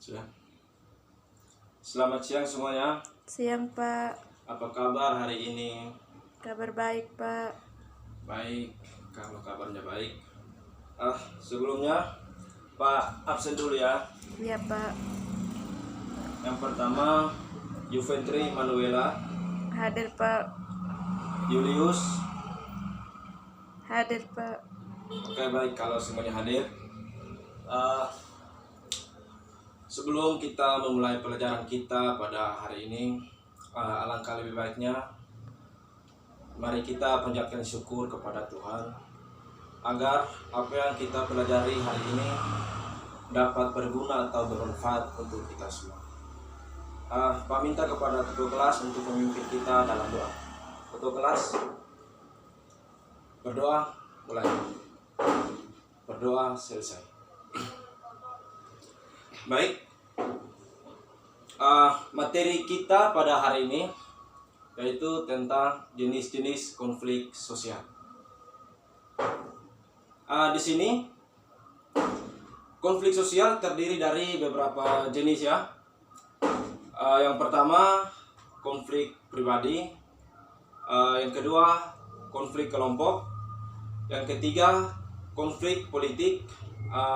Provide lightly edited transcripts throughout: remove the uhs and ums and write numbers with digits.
Sudah. Selamat siang semuanya. Siang, Pak. Apa kabar hari ini? Kabar baik, Pak. Baik, kalau kabarnya baik. Sebelumnya Pak absen dulu ya. Iya, Pak. Yang pertama Juventri Manuela, Hadir, Pak. Julius. Hadir, Pak. Oke, baik kalau semuanya hadir. Sebelum kita memulai pelajaran kita pada hari ini, alangkah lebih baiknya mari kita panjatkan syukur kepada Tuhan agar apa yang kita pelajari hari ini dapat berguna atau bermanfaat untuk kita semua. Pak minta kepada ketua kelas untuk memimpin kita dalam doa. Ketua kelas berdoa, mulai. Berdoa, selesai. Baik, materi kita pada hari ini yaitu tentang jenis-jenis konflik sosial. Di sini konflik sosial terdiri dari beberapa jenis ya. Yang pertama konflik pribadi, yang kedua konflik kelompok, yang ketiga konflik politik,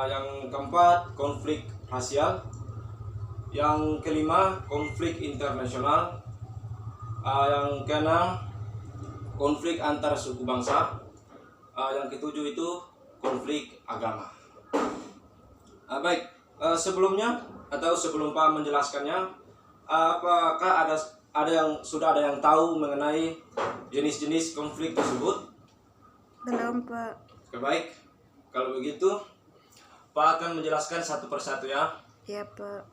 yang keempat konflik rasial, yang kelima konflik internasional, yang keenam konflik antar suku bangsa, yang ketujuh itu konflik agama. Baik, sebelumnya atau sebelum Pak menjelaskannya, apakah sudah ada yang tahu mengenai jenis-jenis konflik tersebut? Belum, Pak. Baik, kalau begitu Pak akan menjelaskan satu persatu ya. Iya, Pak.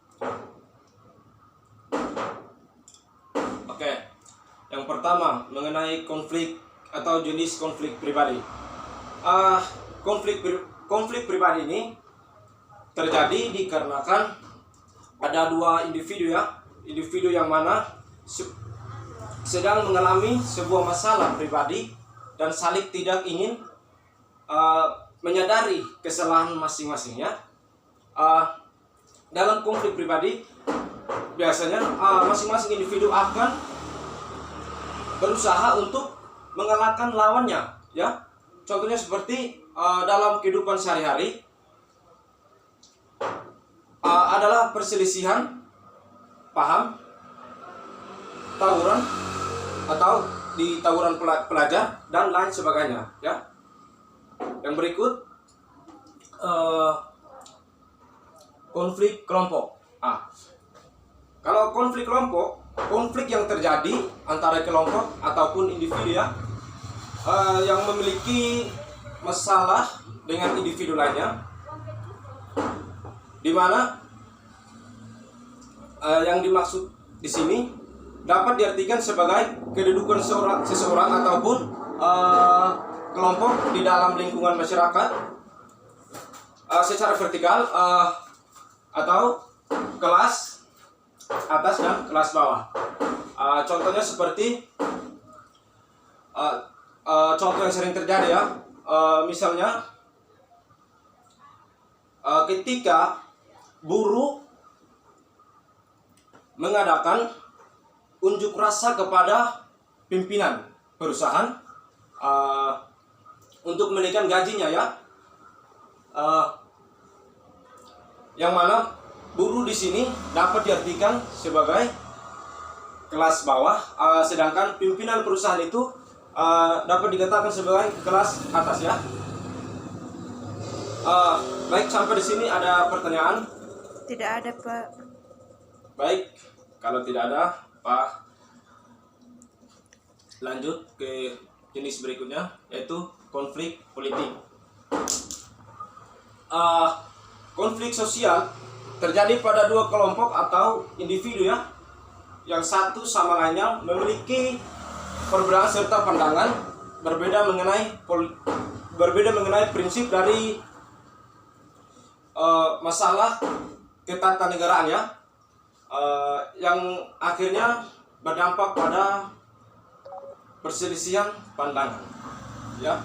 Oke, yang pertama mengenai konflik atau jenis konflik pribadi. Konflik pribadi ini terjadi dikarenakan ada dua individu ya, individu yang mana sedang mengalami sebuah masalah pribadi dan saling tidak ingin menyadari kesalahan masing-masingnya. Dalam konflik pribadi biasanya masing-masing individu akan berusaha untuk mengalahkan lawannya ya. Contohnya seperti dalam kehidupan sehari-hari adalah perselisihan paham, tawuran atau di tawuran pelajar dan lain sebagainya ya. Yang berikut konflik kelompok. Kalau konflik kelompok, konflik yang terjadi antara kelompok ataupun individu ya, yang memiliki masalah dengan individu lainnya, di mana yang dimaksud di sini dapat diartikan sebagai kedudukan seseorang ataupun kelompok di dalam lingkungan masyarakat secara vertikal atau kelas atas dan kelas bawah. Contohnya seperti contoh yang sering terjadi ya, misalnya ketika buruh mengadakan unjuk rasa kepada pimpinan perusahaan untuk menaikkan gajinya ya, yang mana buruh di sini dapat diartikan sebagai kelas bawah, sedangkan pimpinan perusahaan itu dapat dikatakan sebagai kelas atas ya. Baik, sampai di sini ada pertanyaan? Tidak ada, Pak. Baik, kalau tidak ada, Pak lanjut ke jenis berikutnya, yaitu konflik politik. Konflik sosial terjadi pada dua kelompok atau individu ya, yang satu sama lainnya memiliki perbedaan serta pandangan berbeda mengenai prinsip dari masalah ketatanegaraan ya, yang akhirnya berdampak pada perselisihan pandangan ya.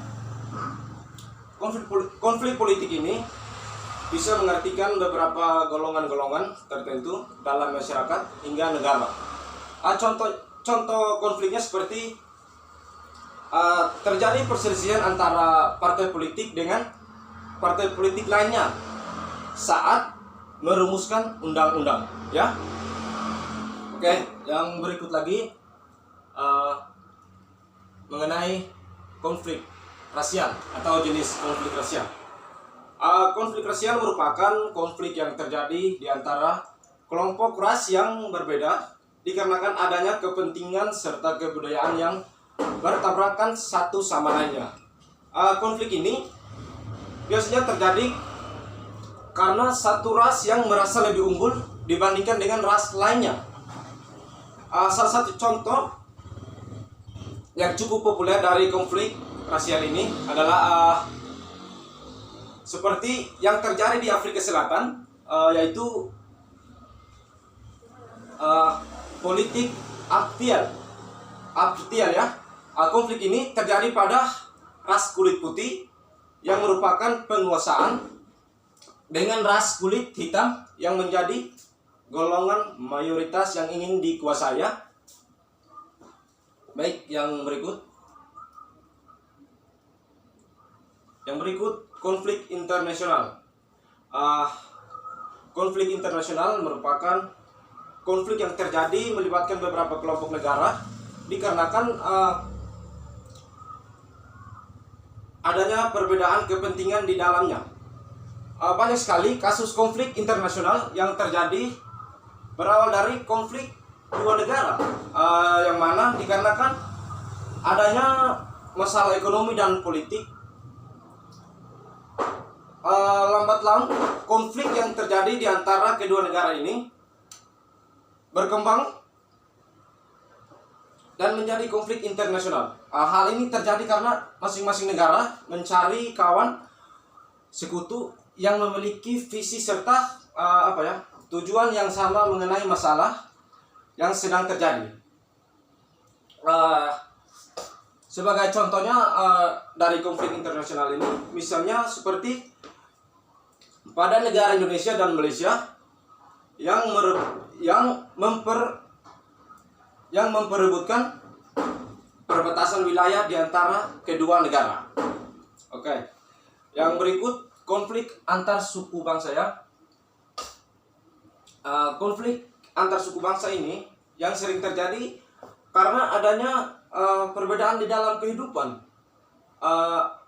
Konflik politik ini bisa mengartikan beberapa golongan-golongan tertentu dalam masyarakat hingga negara. Contoh konfliknya seperti terjadi perselisihan antara partai politik dengan partai politik lainnya saat merumuskan undang-undang, ya. Oke, yang berikut lagi mengenai konflik rasial atau jenis konflik rasial. Konflik rasial merupakan konflik yang terjadi di antara kelompok ras yang berbeda dikarenakan adanya kepentingan serta kebudayaan yang bertabrakan satu sama lainnya. Konflik ini biasanya terjadi karena satu ras yang merasa lebih unggul dibandingkan dengan ras lainnya. Salah satu contoh yang cukup populer dari konflik rasial ini adalah seperti yang terjadi di Afrika Selatan, yaitu politik Aptial ya. Konflik ini terjadi pada ras kulit putih yang merupakan penguasaan dengan ras kulit hitam yang menjadi golongan mayoritas yang ingin dikuasai, ya. Baik, yang berikut. Yang berikut, konflik internasional. Konflik internasional merupakan konflik yang terjadi melibatkan beberapa kelompok negara dikarenakan adanya perbedaan kepentingan di dalamnya. Banyak sekali kasus konflik internasional yang terjadi berawal dari konflik dua negara, yang mana dikarenakan adanya masalah ekonomi dan politik. Lambat laun konflik yang terjadi di antara kedua negara ini berkembang dan menjadi konflik internasional. Hal ini terjadi karena masing-masing negara mencari kawan sekutu yang memiliki visi serta tujuan yang sama mengenai masalah yang sedang terjadi. Sebagai contohnya dari konflik internasional ini, misalnya seperti pada negara Indonesia dan Malaysia yang memperebutkan perbatasan wilayah di antara kedua negara. Oke. Yang berikut, konflik antar suku bangsa, ya. Konflik antar suku bangsa ini yang sering terjadi karena adanya perbedaan di dalam kehidupan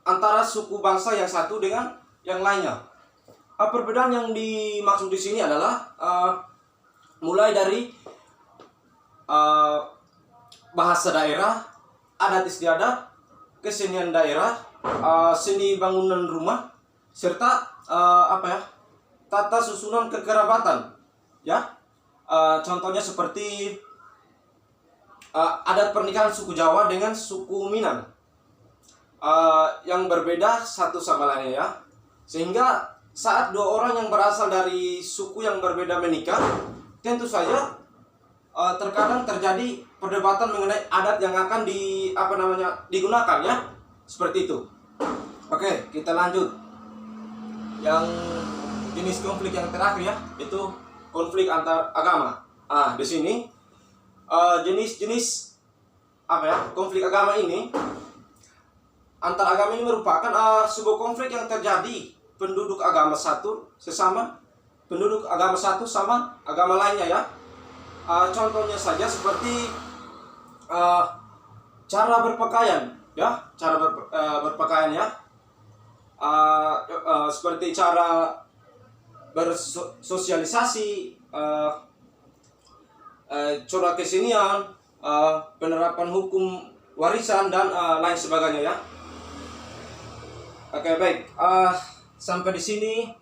antara suku bangsa yang satu dengan yang lainnya. Perbedaan yang dimaksud di sini adalah mulai dari bahasa daerah, adat istiadat, kesenian daerah, seni bangunan rumah, serta tata susunan kekerabatan, ya. Contohnya seperti adat pernikahan suku Jawa dengan suku Minang, yang berbeda satu sama lainnya, ya. Sehingga saat dua orang yang berasal dari suku yang berbeda menikah, tentu saja terkadang terjadi perdebatan mengenai adat yang akan digunakan, ya. Seperti itu. Oke, kita lanjut. Yang jenis konflik yang terakhir, ya, itu konflik antar agama. Di sini jenis konflik agama ini antar agama ini merupakan sebuah konflik yang terjadi penduduk agama satu sama agama lainnya, ya. Contohnya saja seperti cara berpakaian, ya, berpakaian, ya. Seperti cara bersosialisasi, cara kesenian, penerapan hukum warisan dan lain sebagainya, ya. Oke, baik. Sampai di sini,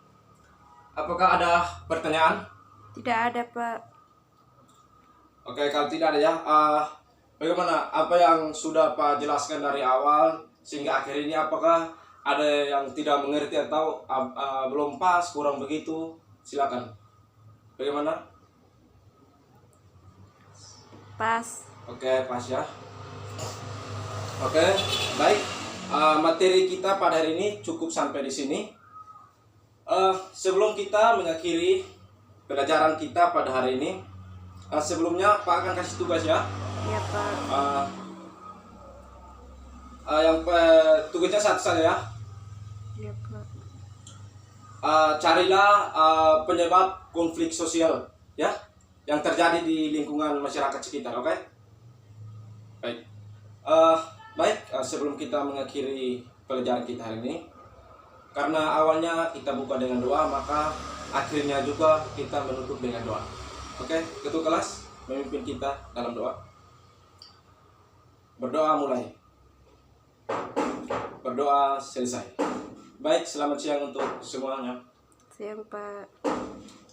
apakah ada pertanyaan? Tidak ada, Pak. Oke, kalau tidak ada, ya, bagaimana apa yang sudah Pak jelaskan dari awal sehingga akhir ini, apakah ada yang tidak mengerti atau belum pas, kurang begitu? Silakan. Bagaimana? Pas. Oke, pas, ya. Oke, baik. Materi kita pada hari ini cukup sampai di sini. Sebelum kita mengakhiri pelajaran kita pada hari ini, sebelumnya Pak akan kasih tugas ya. Ya, Pak. Tugasnya satu saja ya. Ya, Pak. Carilah penyebab konflik sosial ya yang terjadi di lingkungan masyarakat sekitar, oke? Baik. Sebelum kita mengakhiri pelajaran kita hari ini, karena awalnya kita buka dengan doa, maka akhirnya juga kita menutup dengan doa. Oke, ketua kelas memimpin kita dalam doa. Berdoa mulai. Berdoa selesai. Baik, selamat siang untuk semuanya. Siang, Pak.